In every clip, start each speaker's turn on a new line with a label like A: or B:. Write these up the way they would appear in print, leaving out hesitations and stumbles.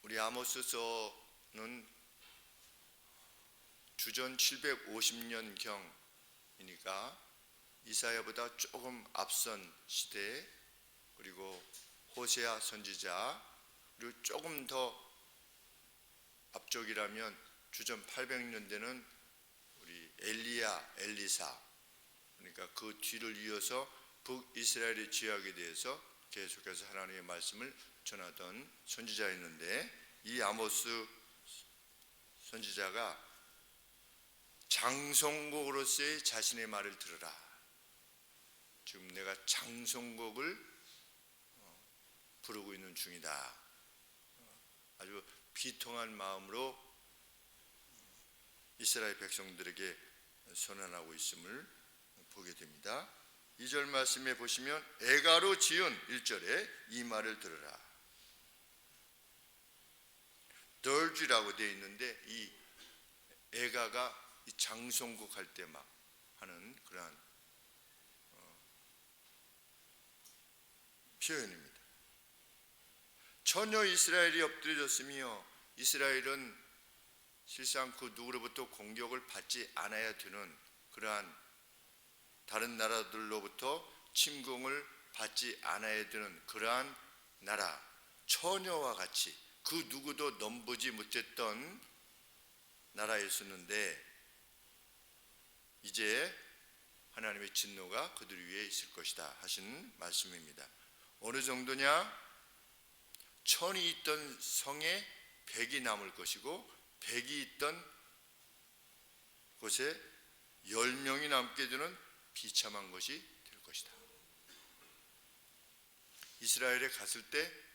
A: 우리 아모스서는 주전 750년경이니까 이사야보다 조금 앞선 시대, 그리고 호세아 선지자, 그리고 조금 더 앞쪽이라면 주전 800년대는 우리 엘리야, 엘리사, 그러니까 그 뒤를 이어서 북이스라엘의 지역에 대해서 계속해서 하나님의 말씀을 전하던 선지자였는데, 이 아모스 선지자가 장송곡으로서의 자신의 말을 들으라. 지금 내가 장송곡을 부르고 있는 중이다. 아주 비통한 마음으로 이스라엘 백성들에게 선언하고 있음을 보게 됩니다. 2절 말씀에 보시면 애가로 지은 1절에 이 말을 들으라. 덜쥐라고 되어 있는데, 이 애가가 이 장송곡 할 때 막 하는 그러한 표현입니다. 전혀 이스라엘이 엎드려졌으며, 이스라엘은 실상 그 누구로부터 공격을 받지 않아야 되는 그러한, 다른 나라들로부터 침공을 받지 않아야 되는 그러한 나라, 처녀와 같이 그 누구도 넘보지 못했던 나라였었는데, 이제 하나님의 진노가 그들 위에 있을 것이다 하신 말씀입니다. 어느 정도냐? 천이 있던 성에 100이 남을 것이고, 100이 있던 곳에 10명이 남게 되는 비참한 것이 될 것이다. 이스라엘에 갔을 때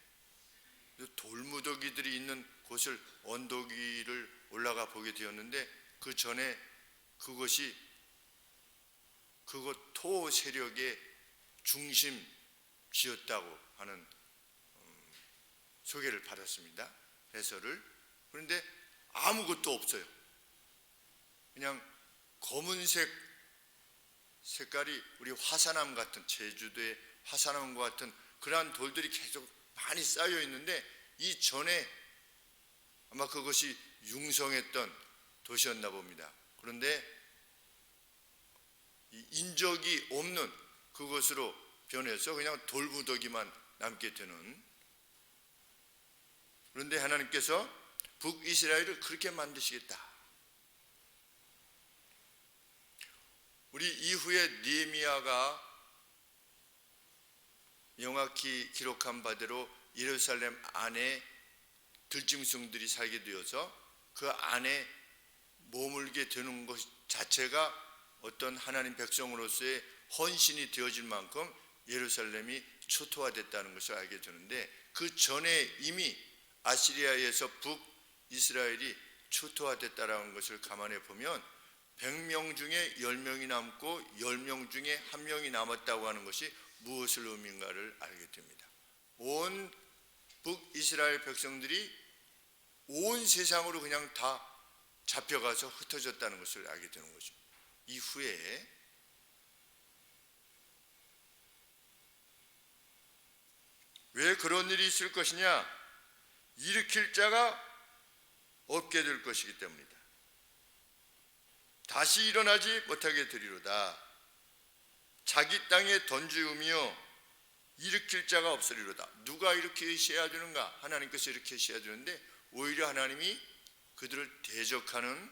A: 돌무더기들이 있는 곳을, 언덕 위를 올라가 보게 되었는데, 그 전에 그곳이 그곳 토 세력의 중심지였다고 하는 소개를 받았습니다. 해설을. 그런데 아무것도 없어요. 그냥 검은색 색깔이 우리 화산암 같은, 제주도의 화산암과 같은 그러한 돌들이 계속 많이 쌓여 있는데, 이 전에 아마 그것이 융성했던 도시였나 봅니다. 그런데 인적이 없는 그것으로 변해서 그냥 돌무더기만 남게 되는. 그런데 하나님께서 북이스라엘을 그렇게 만드시겠다. 우리 이후에 느헤미야가 명확히 기록한 바대로 예루살렘 안에 들짐승들이 살게 되어서 그 안에 머물게 되는 것 자체가 어떤 하나님 백성으로서의 헌신이 되어질 만큼 예루살렘이 초토화됐다는 것을 알게 되는데, 그 전에 이미 아시리아에서 북이스라엘이 초토화됐다는 것을 감안해 보면 100명 중에 10명이 남고 10명 중에 1명이 남았다고 하는 것이 무엇을 의미인가를 알게 됩니다. 온 북이스라엘 백성들이 온 세상으로 그냥 다 잡혀가서 흩어졌다는 것을 알게 되는 거죠. 이후에 왜 그런 일이 있을 것이냐? 일으킬 자가 없게 될 것이기 때문이다. 다시 일어나지 못하게 되리로다. 자기 땅에 던지우며 일으킬 자가 없으리로다. 누가 일으키셔야 되는가? 하나님께서 일으키셔야 되는데, 오히려 하나님이 그들을 대적하는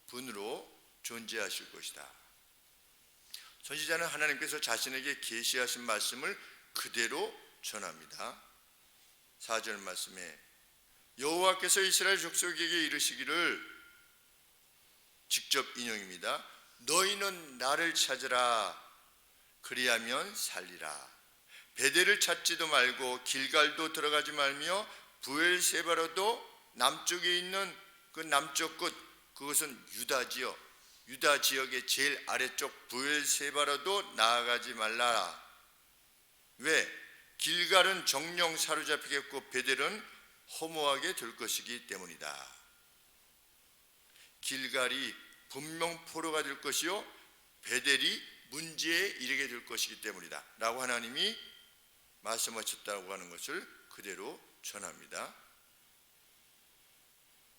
A: 분으로 존재하실 것이다. 선지자는 하나님께서 자신에게 계시하신 말씀을 그대로 전합니다. 4절 말씀에 여호와께서 이스라엘 족속에게 이르시기를, 직접 인용입니다. 너희는 나를 찾으라. 그리하면 살리라. 베델을 찾지도 말고 길갈도 들어가지 말며 브엘세바로도 남쪽에 있는 그 남쪽 끝, 그것은 유다지요. 유다 지역의 제일 아래쪽 브엘세바로도 나아가지 말라. 왜? 길갈은 정령 사로잡히겠고 베델은 허무하게 될 것이기 때문이다. 길갈이 분명 포로가 될 것이요, 베델이 문제에 이르게 될 것이기 때문이다 라고 하나님이 말씀하셨다고 하는 것을 그대로 전합니다.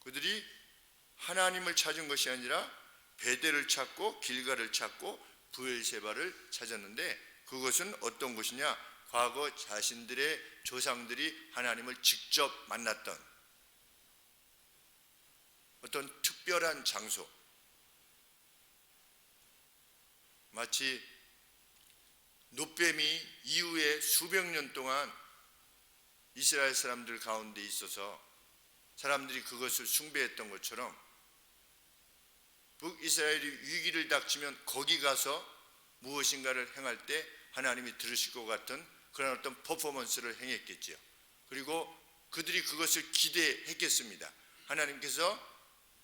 A: 그들이 하나님을 찾은 것이 아니라 베델을 찾고 길갈을 찾고 브엘세바를 찾았는데, 그것은 어떤 곳이냐? 과거 자신들의 조상들이 하나님을 직접 만났던 어떤 특별한 장소, 마치 놋뱀이 이후에 수백 년 동안 이스라엘 사람들 가운데 있어서 사람들이 그것을 숭배했던 것처럼, 북이스라엘이 위기를 닥치면 거기 가서 무엇인가를 행할 때 하나님이 들으실 것 같은 그런 어떤 퍼포먼스를 행했겠지요. 그리고 그들이 그것을 기대했겠습니다. 하나님께서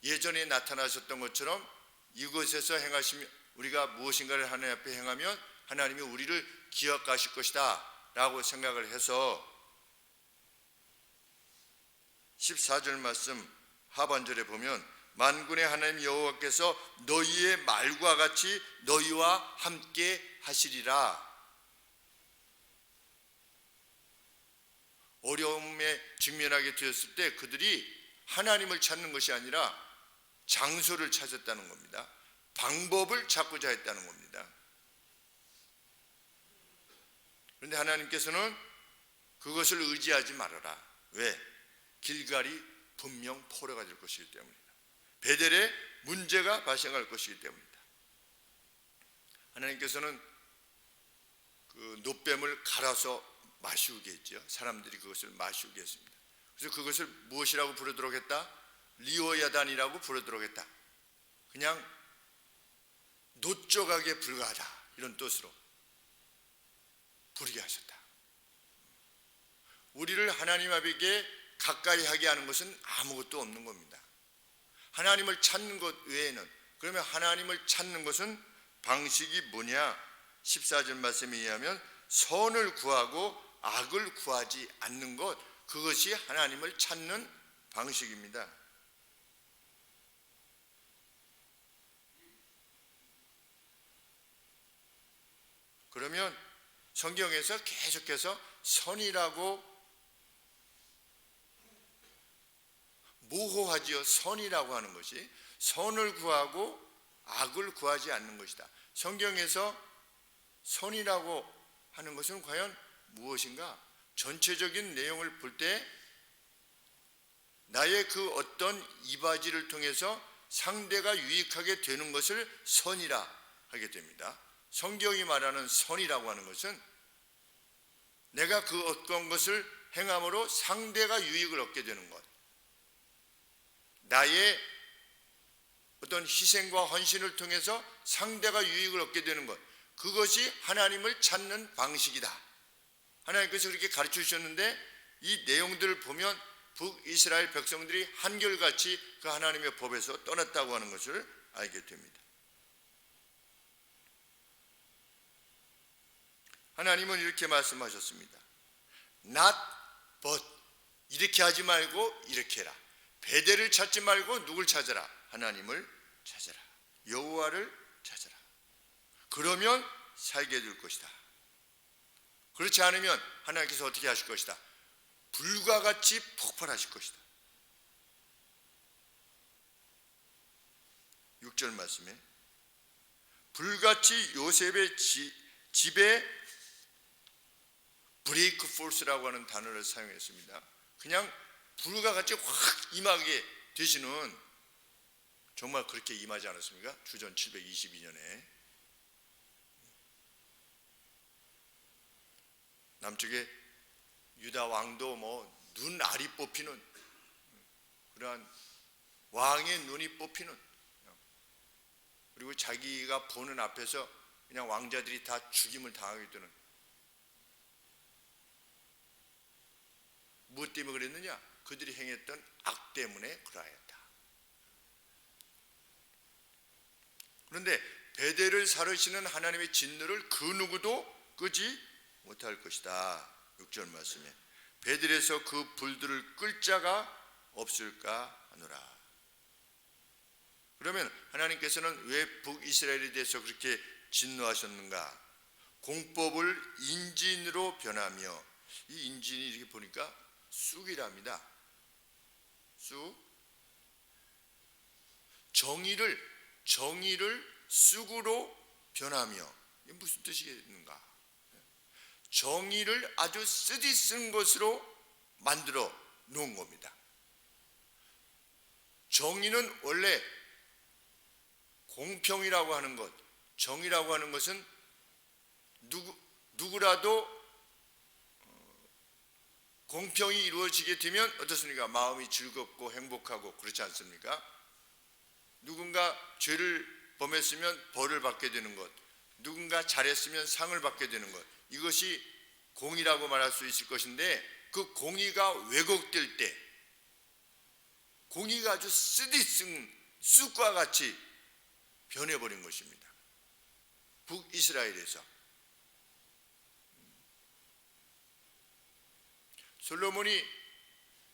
A: 예전에 나타나셨던 것처럼 이곳에서 행하시면, 우리가 무엇인가를 하나님 앞에 행하면 하나님이 우리를 기억하실 것이다 라고 생각을 해서 14절 말씀 하반절에 보면 만군의 하나님 여호와께서 너희의 말과 같이 너희와 함께 하시리라. 어려움에 직면하게 되었을 때 그들이 하나님을 찾는 것이 아니라 장소를 찾았다는 겁니다. 방법을 찾고자 했다는 겁니다. 그런데 하나님께서는 그것을 의지하지 말아라. 왜? 길갈이 분명 포로가 될 것이기 때문이다. 베델에 문제가 발생할 것이기 때문이다. 하나님께서는 그 놋뱀을 갈아서 마시우게 했죠. 사람들이 그것을 마시우게 했습니다. 그래서 그것을 무엇이라고 부르도록 했다? 리오야단이라고 부르도록 했다. 그냥 놋조각에 불과하다, 이런 뜻으로 부르게 하셨다. 우리를 하나님 앞에 가까이 하게 하는 것은 아무것도 없는 겁니다. 하나님을 찾는 것 외에는. 그러면 하나님을 찾는 것은 방식이 뭐냐? 14절 말씀에 의하면 선을 구하고 악을 구하지 않는 것, 그것이 하나님을 찾는 방식입니다. 그러면 성경에서 계속해서 선이라고 모호하지요. 선이라고 하는 것이 선을 구하고 악을 구하지 않는 것이다. 성경에서 선이라고 하는 것은 과연 무엇인가? 전체적인 내용을 볼 때 나의 그 어떤 이바지를 통해서 상대가 유익하게 되는 것을 선이라 하게 됩니다. 성경이 말하는 선이라고 하는 것은 내가 그 어떤 것을 행함으로 상대가 유익을 얻게 되는 것, 나의 어떤 희생과 헌신을 통해서 상대가 유익을 얻게 되는 것, 그것이 하나님을 찾는 방식이다. 하나님께서 그렇게 가르쳐 주셨는데, 이 내용들을 보면 북이스라엘 백성들이 한결같이 그 하나님의 법에서 떠났다고 하는 것을 알게 됩니다. 하나님은 이렇게 말씀하셨습니다. Not but, 이렇게 하지 말고 이렇게 해라. 베델을 찾지 말고 누굴 찾아라? 하나님을 찾아라. 여호와를 찾아라. 그러면 살게 될 것이다. 그렇지 않으면 하나님께서 어떻게 하실 것이다? 불과 같이 폭발하실 것이다. 6절 말씀에 불같이 요셉의 집에 브레이크 포스라고 하는 단어를 사용했습니다. 그냥 불과 같이 확 임하게 되시는, 정말 그렇게 임하지 않았습니까? 주전 722년에 남쪽에 유다 왕도 눈알이 뽑히는, 그러한 왕의 눈이 뽑히는, 그리고 자기가 보는 앞에서 그냥 왕자들이 다 죽임을 당하게 되는. 무엇 때문에 그랬느냐? 그들이 행했던 악 때문에 그러하였다. 그런데 베델을 사르시는 하나님의 진노를 그 누구도 끄지 못할 것이다. 6절 말씀에 베델에서 그 불들을 끌 자가 없을까 하노라. 그러면 하나님께서는 왜 북이스라엘에 대해서 그렇게 진노하셨는가? 공법을 인진으로 변하며, 이 인진이 이렇게 보니까 쑥이랍니다. 쑥. 정의를 쑥으로 변하며, 이게 무슨 뜻이겠는가? 정의를 아주 쓰디쓴 것으로 만들어 놓은 겁니다. 정의는 원래 공평이라고 하는 것, 정의라고 하는 것은 누구라도 공평이 이루어지게 되면 어떻습니까? 마음이 즐겁고 행복하고 그렇지 않습니까? 누군가 죄를 범했으면 벌을 받게 되는 것, 누군가 잘했으면 상을 받게 되는 것, 이것이 공의라고 말할 수 있을 것인데, 그 공의가 왜곡될 때, 공의가 아주 쓰디쓴 쑥과 같이 변해버린 것입니다. 북이스라엘에서 솔로몬이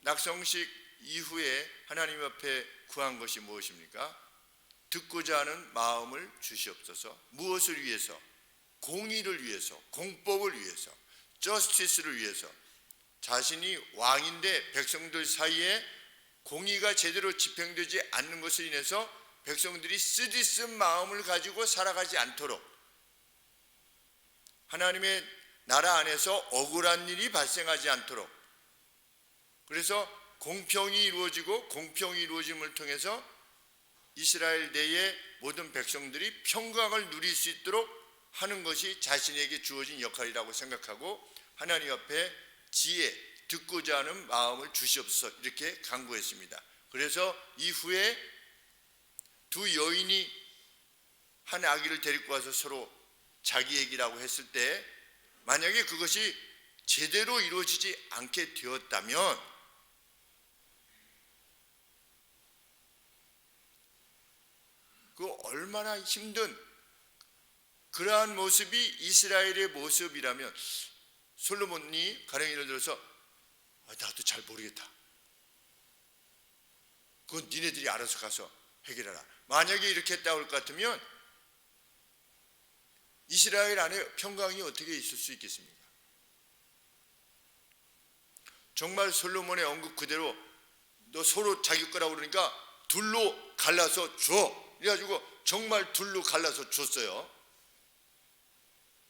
A: 낙성식 이후에 하나님 앞에 구한 것이 무엇입니까? 듣고자 하는 마음을 주시옵소서. 무엇을 위해서? 공의를 위해서, 공법을 위해서, 저스티스를 위해서. 자신이 왕인데 백성들 사이에 공의가 제대로 집행되지 않는 것을 인해서 백성들이 쓰디쓴 마음을 가지고 살아가지 않도록, 하나님의 나라 안에서 억울한 일이 발생하지 않도록, 그래서 공평이 이루어지고 공평이 이루어짐을 통해서 이스라엘 내의 모든 백성들이 평강을 누릴 수 있도록 하는 것이 자신에게 주어진 역할이라고 생각하고, 하나님 앞에 지혜, 듣고자 하는 마음을 주시옵소서 이렇게 간구했습니다. 그래서 이후에 두 여인이 한 아기를 데리고 와서 서로 자기 얘기라고 했을 때, 만약에 그것이 제대로 이루어지지 않게 되었다면 그 얼마나 힘든 그러한 모습이 이스라엘의 모습이라면, 솔로몬이 가령 예를 들어서 나도 잘 모르겠다, 그건 니네들이 알아서 가서 해결하라, 만약에 이렇게 했다고 할 것 같으면 이스라엘 안에 평강이 어떻게 있을 수 있겠습니까? 정말 솔로몬의 언급 그대로 너 서로 자기 거라고 그러니까 둘로 갈라서 줘, 그래가지고 정말 둘로 갈라서 줬어요.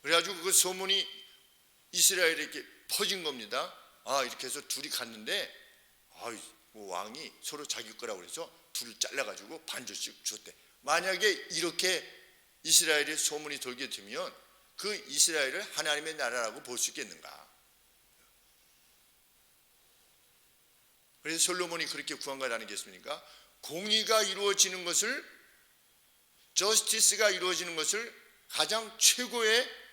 A: 그래가지고 그 소문이 이스라엘에게 퍼진 겁니다. 이렇게 해서 둘이 갔는데 왕이 서로 자기 거라고 그래서 둘을 잘라가지고 반절씩 줬대. 만약에 이렇게 이스라엘의 소문이 돌게 되면 그 이스라엘을 하나님의 나라라고 볼 수 있겠는가? 그래서 솔로몬이 그렇게 구한 것 아니겠습니까? 공의가 이루어지는 것을, 저스티스가 이루어지는 것을 가장 최고의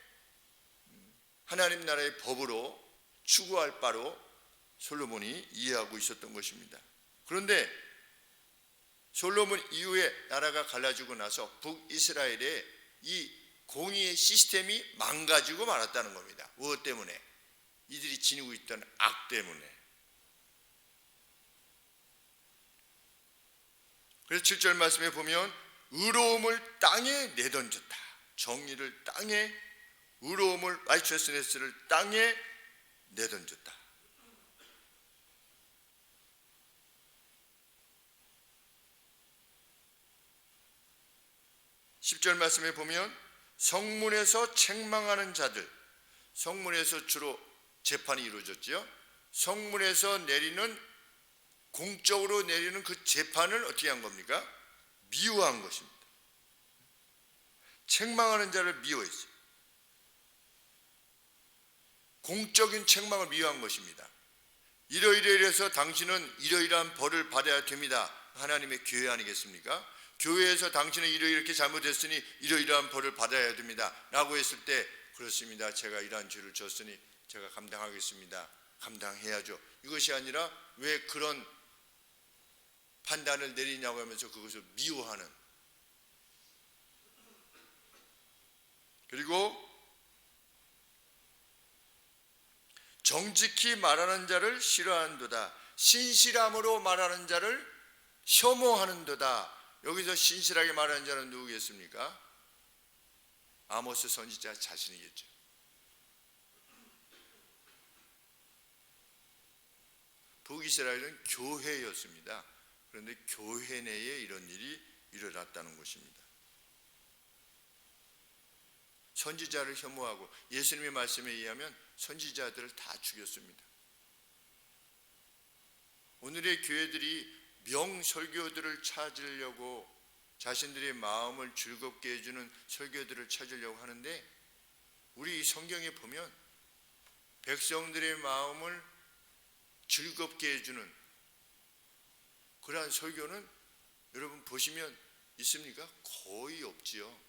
A: 하나님 나라의 법으로 추구할 바로 솔로몬이 이해하고 있었던 것입니다. 그런데 솔로몬 이후에 나라가 갈라지고 나서 북이스라엘의 이 공의의 시스템이 망가지고 말았다는 겁니다. 무엇 때문에? 이들이 지니고 있던 악 때문에. 그래서 7절 말씀에 보면 의로움을 땅에 내던졌다. 정의를 땅에, 의로움을, righteousness를 땅에 내던졌다. (10절) 말씀에 보면 성문에서 책망하는 자들, 성문에서 주로 재판이 이루어졌죠. 성문에서 내리는, 공적으로 내리는 그 재판을 어떻게 한 겁니까? 미워한 것입니다. 책망하는 자를 미워했어요. 공적인 책망을 미워한 것입니다. 이러이러해서 당신은 이러이러한 벌을 받아야 됩니다. 하나님의 교회 아니겠습니까? 교회에서 당신은 이렇게 잘못했으니 이러이러한 벌을 받아야 됩니다 라고 했을 때, 그렇습니다, 제가 이러한 죄를 졌으니 제가 감당하겠습니다, 감당해야죠. 이것이 아니라 왜 그런 판단을 내리냐고 하면서 그것을 미워하는, 그리고 정직히 말하는 자를 싫어하는도다, 신실함으로 말하는 자를 혐오하는도다. 여기서 신실하게 말하는 자는 누구겠습니까? 아모스 선지자 자신이겠죠. 북이스라엘은 교회였습니다. 그런데 교회 내에 이런 일이 일어났다는 것입니다. 선지자를 혐오하고 예수님의 말씀에 의하면 선지자들을 다 죽였습니다. 오늘의 교회들이 명설교들을 찾으려고 자신들의 마음을 즐겁게 해주는 설교들을 찾으려고 하는데, 우리 이 성경에 보면 백성들의 마음을 즐겁게 해주는 그러한 설교는 여러분 보시면 있습니까? 거의 없지요.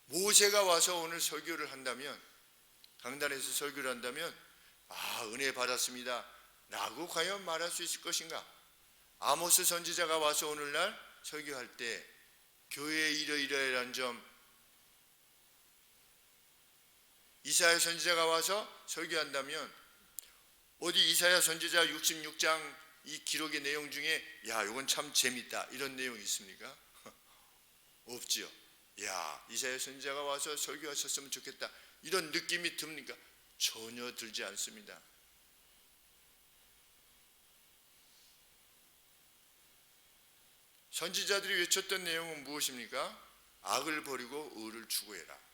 A: 모세가 와서 오늘 설교를 한다면, 강단에서 설교를 한다면 은혜 받았습니다 라고 과연 말할 수 있을 것인가? 아모스 선지자가 와서 오늘날 설교할 때 교회에 이러이러한 점, 이사야 선지자가 와서 설교한다면 어디 이사야 선지자 66장 이 기록의 내용 중에 이건 참 재밌다 이런 내용이 있습니까? 없지요. 이사야 선지자가 와서 설교하셨으면 좋겠다 이런 느낌이 듭니까? 전혀 들지 않습니다. 선지자들이 외쳤던 내용은 무엇입니까? 악을 버리고 의를 추구해라.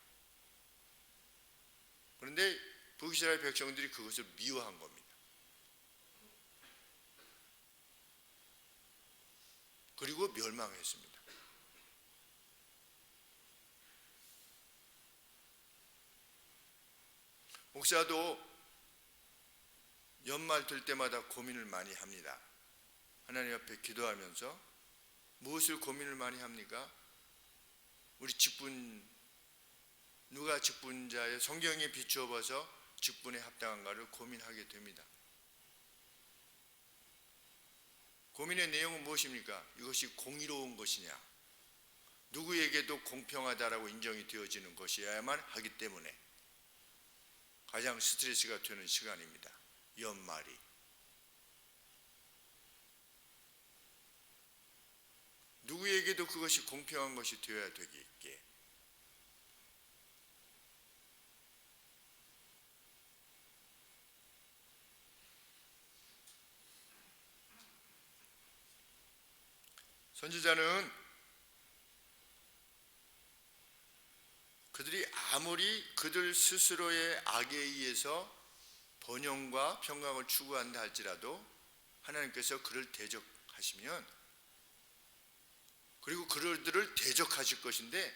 A: 그런데 북이스라엘 백성들이 그것을 미워한 겁니다. 그리고 멸망했습니다. 목사도 연말 될 때마다 고민을 많이 합니다. 하나님 앞에 기도하면서 무엇을 고민을 많이 합니까? 우리 누가 직분자의 성경에 비추어 봐서 직분에 합당한가를 고민하게 됩니다. 고민의 내용은 무엇입니까? 이것이 공의로운 것이냐, 누구에게도 공평하다라고 인정이 되어지는 것이어야만 하기 때문에 가장 스트레스가 되는 시간입니다. 연말이. 누구에게도 그것이 공평한 것이 되어야 되겠기에 선지자는 그들이 아무리 그들 스스로의 악에 의해서 번영과 평강을 추구한다 할지라도 하나님께서 그를 대적하시면, 그리고 그들을 대적하실 것인데,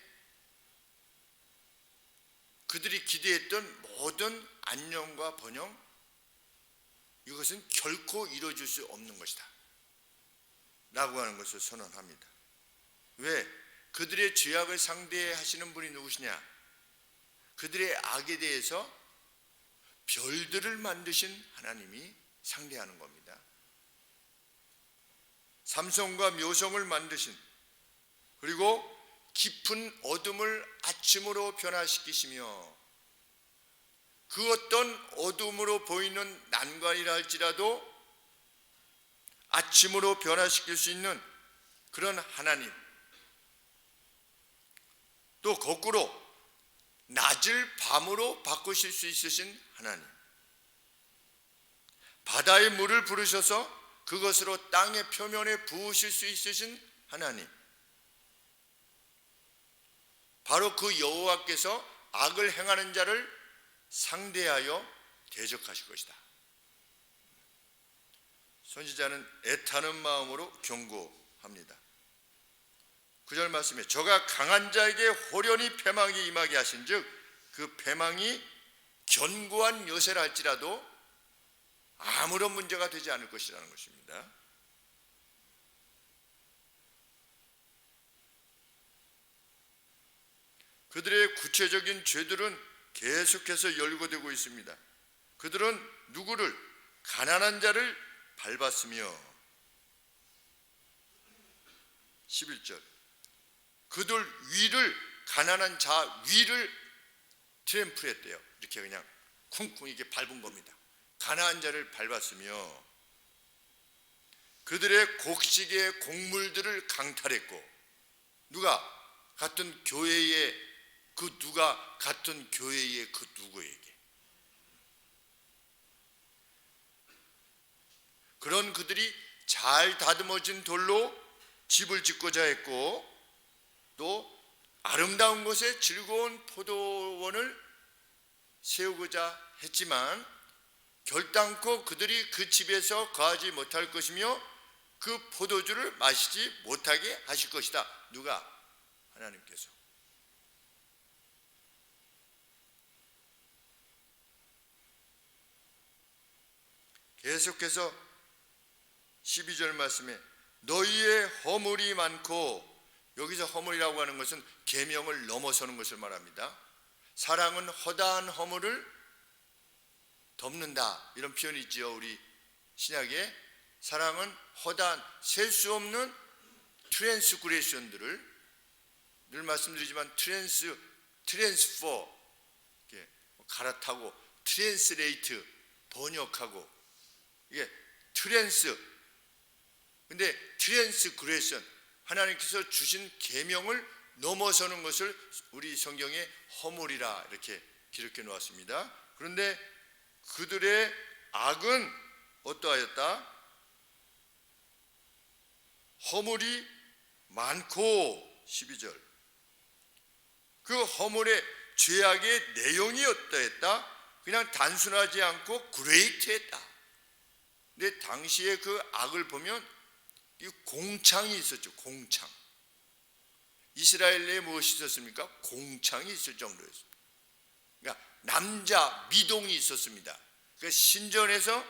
A: 그들이 기대했던 모든 안녕과 번영, 이것은 결코 이루어질 수 없는 것이다 라고 하는 것을 선언합니다. 왜? 그들의 죄악을 상대하시는 분이 누구시냐? 그들의 악에 대해서 별들을 만드신 하나님이 상대하는 겁니다. 삼성과 묘성을 만드신, 그리고 깊은 어둠을 아침으로 변화시키시며 그 어떤 어둠으로 보이는 난관이라 할지라도 아침으로 변화시킬 수 있는 그런 하나님, 또 거꾸로 낮을 밤으로 바꾸실 수 있으신 하나님, 바다의 물을 부르셔서 그것으로 땅의 표면에 부으실 수 있으신 하나님, 바로 그 여호와께서 악을 행하는 자를 상대하여 대적하실 것이다. 선지자는 애타는 마음으로 경고합니다. 9절 말씀에 저가 강한 자에게 호련히 패망이 임하게 하신즉 그 패망이 견고한 요새라 할지라도 아무런 문제가 되지 않을 것이라는 것입니다. 그들의 구체적인 죄들은 계속해서 열거되고 있습니다. 그들은 누구를? 가난한 자를 밟았으며, 11절 그들 위를, 가난한 자 위를 트램플했대요. 이렇게 그냥 쿵쿵 이렇게 밟은 겁니다. 가난한 자를 밟았으며 그들의 곡식의 곡물들을 강탈했고, 누가? 같은 교회의 같은 교회의 그 누구에게? 그런 그들이 잘 다듬어진 돌로 집을 짓고자 했고 또 아름다운 곳에 즐거운 포도원을 세우고자 했지만 결단코 그들이 그 집에서 거하지 못할 것이며 그 포도주를 마시지 못하게 하실 것이다. 누가? 하나님께서. 계속해서 12절 말씀에 너희의 허물이 많고, 여기서 허물이라고 하는 것은 계명을 넘어서는 것을 말합니다. 사랑은 허다한 허물을 덮는다, 이런 표현이 있지요. 우리 신약에 사랑은 허다한 셀 수 없는 트랜스그레션들을, 늘 말씀드리지만 트랜스퍼 갈아타고 트랜스레이트 번역하고, 이게 근데 트랜스그레션, 하나님께서 주신 계명을 넘어서는 것을 우리 성경에 허물이라 이렇게 기록해 놓았습니다. 그런데 그들의 악은 어떠하였다? 허물이 많고, 12절, 그 허물의 죄악의 내용이 어떠했다? 그냥 단순하지 않고 그레이트했다. 근데 당시에 그 악을 보면 이 공창이 있었죠. 공창. 이스라엘 내에 무엇이 있었습니까? 공창이 있을 정도였습니다. 그러니까 남자 미동이 있었습니다. 그러니까 신전에서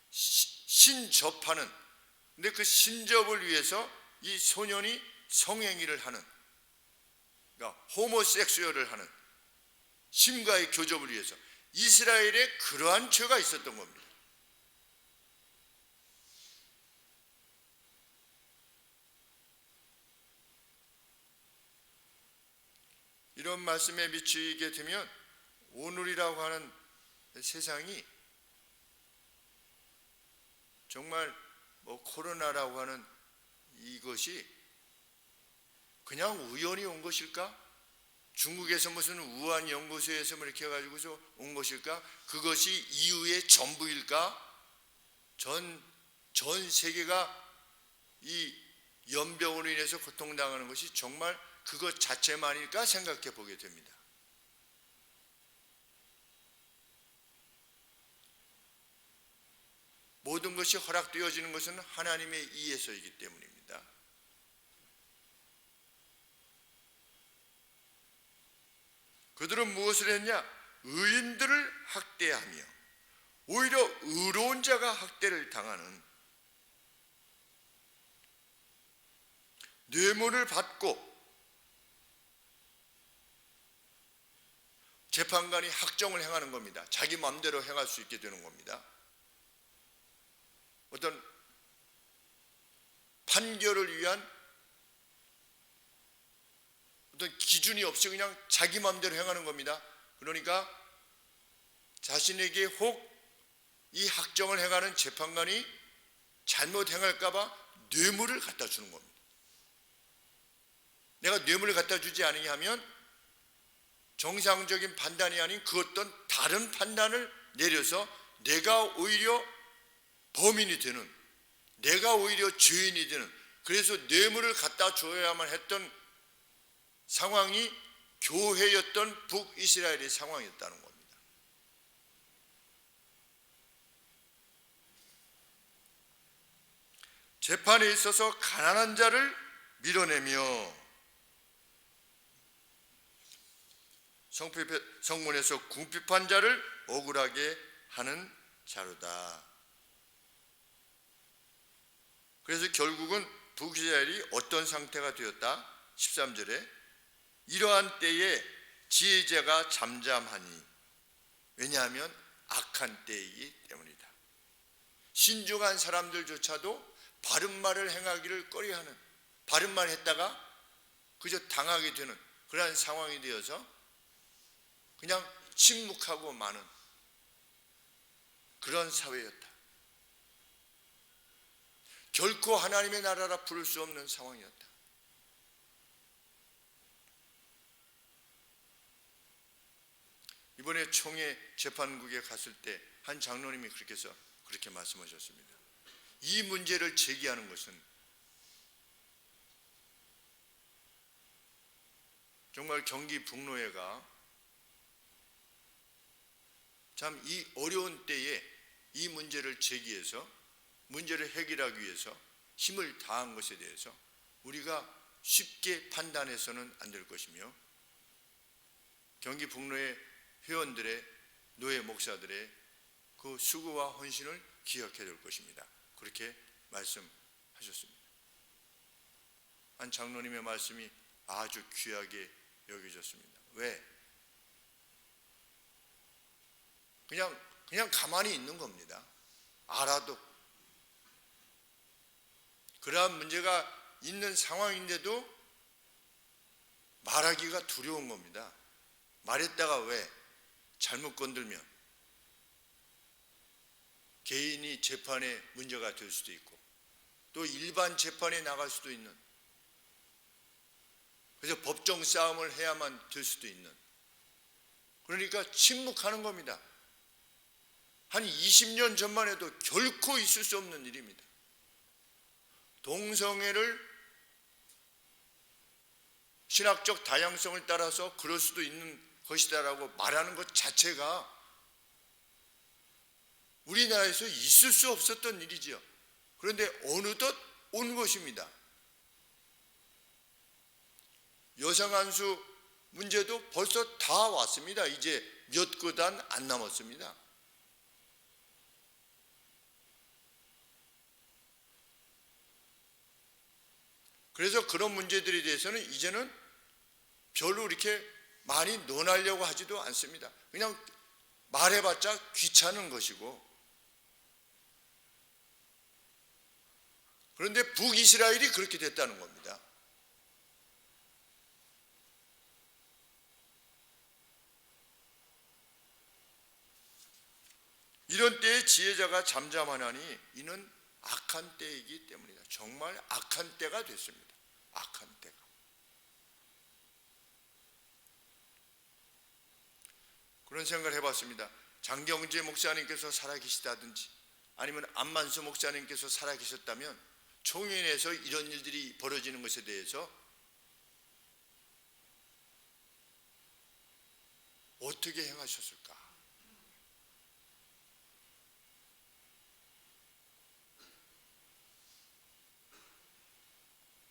A: 신접하는, 근데 그 신접을 위해서 이 소년이 성행위를 하는, 그러니까 호모섹수얼을 하는, 심과의 교접을 위해서 이스라엘에 그러한 죄가 있었던 겁니다. 이런 말씀에 미치게 되면 오늘이라고 하는 세상이 정말 코로나라고 하는 이것이 그냥 우연히 온 것일까? 중국에서 무슨 우한 연구소에서 이렇게 해가지고서 온 것일까? 그것이 이유의 전부일까? 전 세계가 이 연병으로 인해서 고통당하는 것이 정말 그것 자체만일까 생각해 보게 됩니다. 모든 것이 허락되어지는 것은 하나님의 이에서이기 때문입니다. 그들은 무엇을 했냐? 의인들을 학대하며 오히려 의로운 자가 학대를 당하는, 뇌물을 받고 재판관이 학정을 행하는 겁니다. 자기 마음대로 행할 수 있게 되는 겁니다. 어떤 판결을 위한 어떤 기준이 없이 그냥 자기 마음대로 행하는 겁니다. 그러니까 자신에게 혹 이 학정을 행하는 재판관이 잘못 행할까 봐 뇌물을 갖다 주는 겁니다. 내가 뇌물을 갖다 주지 않으냐 하면 정상적인 판단이 아닌 그 어떤 다른 판단을 내려서 내가 오히려 범인이 되는, 내가 오히려 죄인이 되는, 그래서 뇌물을 갖다 줘야만 했던 상황이 교회였던 북이스라엘의 상황이었다는 겁니다. 재판에 있어서 가난한 자를 밀어내며 성문에서 궁핍한 자를 억울하게 하는 자로다. 그래서 결국은 북이스라엘이 어떤 상태가 되었다? 13절에 이러한 때에 지혜자가 잠잠하니, 왜냐하면 악한 때이기 때문이다. 신중한 사람들조차도 바른 말을 행하기를 꺼려하는, 바른 말 했다가 그저 당하게 되는 그러한 상황이 되어서 그냥 침묵하고 마는 그런 사회였다. 결코 하나님의 나라라 부를 수 없는 상황이었다. 이번에 총회 재판국에 갔을 때 한 장로님이 그렇게 말씀하셨습니다. 이 문제를 제기하는 것은 정말 경기 북노회가 참 이 어려운 때에 이 문제를 제기해서 문제를 해결하기 위해서 힘을 다한 것에 대해서 우리가 쉽게 판단해서는 안 될 것이며, 경기 북노회 회원들의, 노회 목사들의 그 수고와 헌신을 기억해야 될 것입니다. 그렇게 말씀하셨습니다. 한 장로님의 말씀이 아주 귀하게 여겨졌습니다. 왜? 그냥 가만히 있는 겁니다. 알아도. 그러한 문제가 있는 상황인데도 말하기가 두려운 겁니다. 말했다가 왜? 잘못 건들면 개인이 재판에 문제가 될 수도 있고 또 일반 재판에 나갈 수도 있는, 그래서 법정 싸움을 해야만 될 수도 있는, 그러니까 침묵하는 겁니다. 한 20년 전만 해도 결코 있을 수 없는 일입니다. 동성애를 신학적 다양성을 따라서 그럴 수도 있는 것이다라고 말하는 것 자체가 우리나라에서 있을 수 없었던 일이지요. 그런데 어느덧 온 것입니다. 여성안수 문제도 벌써 다 왔습니다. 이제 몇 구단 안 남았습니다. 그래서 그런 문제들에 대해서는 이제는 별로 이렇게 많이 논하려고 하지도 않습니다. 그냥 말해봤자 귀찮은 것이고. 그런데 북이스라엘이 그렇게 됐다는 겁니다. 이런 때에 지혜자가 잠잠하나니 이는 악한 때이기 때문이다. 정말 악한 때가 됐습니다. 악한 때가. 그런 생각을 해봤습니다. 장경재 목사님께서 살아계시다든지 아니면 안만수 목사님께서 살아계셨다면 총회에서 이런 일들이 벌어지는 것에 대해서 어떻게 행하셨을까?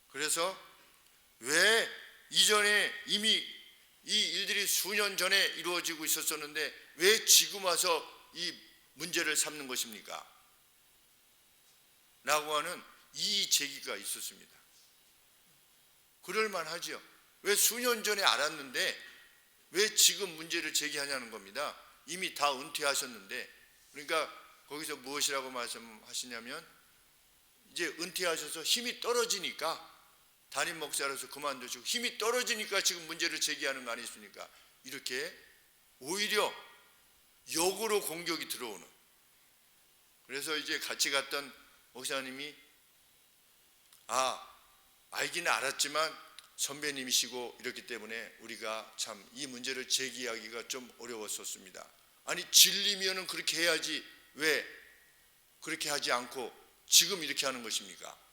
A: 그래서 왜 이전에 이미 이 일들이 수년 전에 이루어지고 있었었는데 왜 지금 와서 이 문제를 삼는 것입니까? 라고 하는 이 제기가 있었습니다. 그럴만 하지요. 왜 수년 전에 알았는데 왜 지금 문제를 제기하냐는 겁니다. 이미 다 은퇴하셨는데. 그러니까 거기서 무엇이라고 말씀하시냐면 이제 은퇴하셔서 힘이 떨어지니까 담임 목사로서 그만두시고 힘이 떨어지니까 지금 문제를 제기하는 거 아니십니까? 이렇게 오히려 역으로 공격이 들어오는. 그래서 이제 같이 갔던 목사님이 알기는 알았지만 선배님이시고 이렇기 때문에 우리가 참 이 문제를 제기하기가 좀 어려웠었습니다. 아니 진리면은 그렇게 해야지 왜 그렇게 하지 않고 지금 이렇게 하는 것입니까?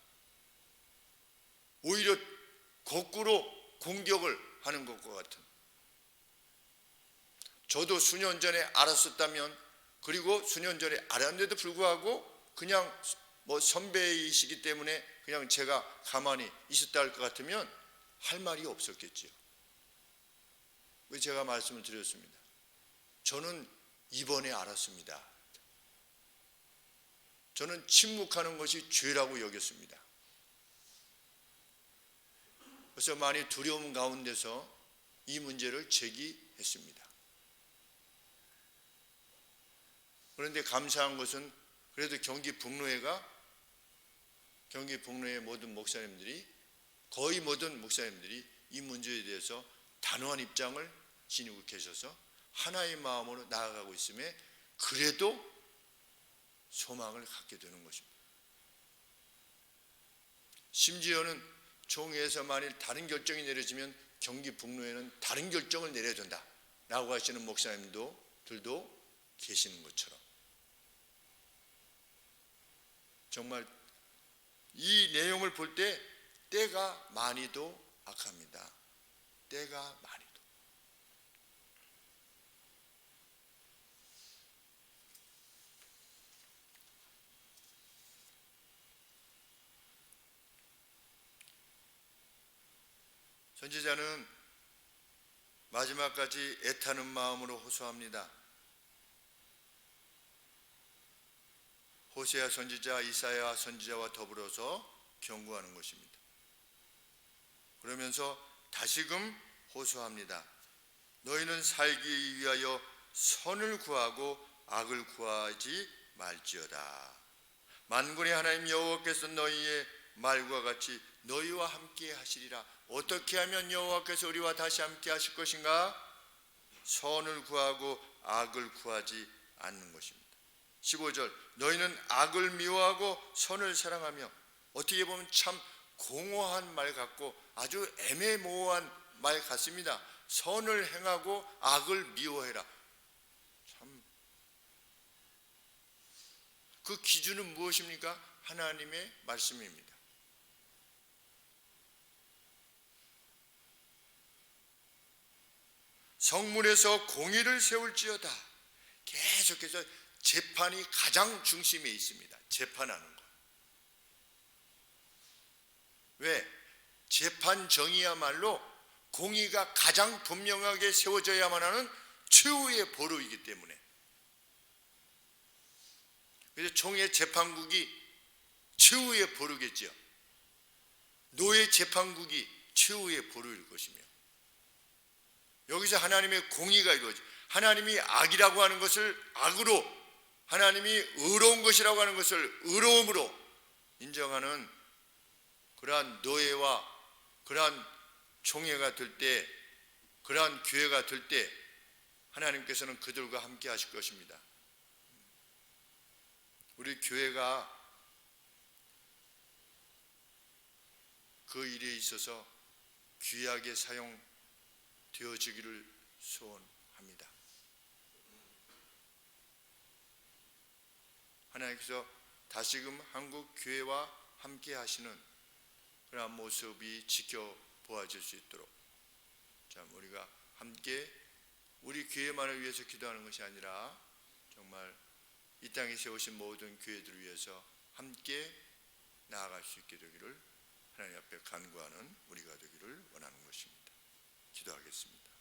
A: 오히려 거꾸로 공격을 하는 것과 같은. 저도 수년 전에 알았었다면, 그리고 수년 전에 알았는데도 불구하고 그냥 뭐 선배이시기 때문에 그냥 제가 가만히 있었다 할 것 같으면 할 말이 없었겠지요. 왜 제가 말씀을 드렸습니다. 저는 이번에 알았습니다. 저는 침묵하는 것이 죄라고 여겼습니다. 그래서 많이 두려움 가운데서 이 문제를 제기했습니다. 그런데 감사한 것은 그래도 경기 북노회의 모든 목사님들이, 거의 모든 목사님들이 이 문제에 대해서 단호한 입장을 지니고 계셔서 하나의 마음으로 나아가고 있음에 그래도 소망을 갖게 되는 것입니다. 심지어는 총회에서 만일 다른 결정이 내려지면 경기 북노회는 다른 결정을 내려야 된다 라고 하시는 목사님들도 계시는 것처럼 정말 이 내용을 볼 때 때가 많이도 악합니다. 때가 많이도. 선지자는 마지막까지 애타는 마음으로 호소합니다. 호세아 선지자, 이사야 선지자와 더불어서 경고하는 것입니다. 그러면서 다시금 호소합니다. 너희는 살기 위하여 선을 구하고 악을 구하지 말지어다. 만군의 하나님 여호와께서 너희의 말과 같이 너희와 함께 하시리라. 어떻게 하면 여호와께서 우리와 다시 함께 하실 것인가? 선을 구하고 악을 구하지 않는 것입니다. 15절 너희는 악을 미워하고 선을 사랑하며. 어떻게 보면 참 공허한 말 같고 아주 애매모호한 말 같습니다. 선을 행하고 악을 미워해라. 참, 그 기준은 무엇입니까? 하나님의 말씀입니다. 성문에서 공의를 세울지어다. 계속해서 재판이 가장 중심에 있습니다. 재판하는 것. 왜? 재판 정의야말로 공의가 가장 분명하게 세워져야만 하는 최후의 보루이기 때문에. 그래서 총회 재판국이 최후의 보루겠죠. 노예 재판국이 최후의 보루일 것이며, 여기서 하나님의 공의가 이루어져. 하나님이 악이라고 하는 것을 악으로, 하나님이 의로운 것이라고 하는 것을 의로움으로 인정하는 그러한 노예와 그러한 총회가 될 때, 그러한 교회가 될 때 하나님께서는 그들과 함께 하실 것입니다. 우리 교회가 그 일에 있어서 귀하게 사용되어지기를 소원합니다. 하나님께서 다시금 한국 교회와 함께 하시는 그러한 모습이 지켜보아질 수 있도록, 참 우리가 함께 우리 교회만을 위해서 기도하는 것이 아니라 정말 이 땅에 세우신 모든 교회들을 위해서 함께 나아갈 수 있게 되기를 하나님 앞에 간구하는 우리가 되기를 원하는 것입니다. 기도하겠습니다.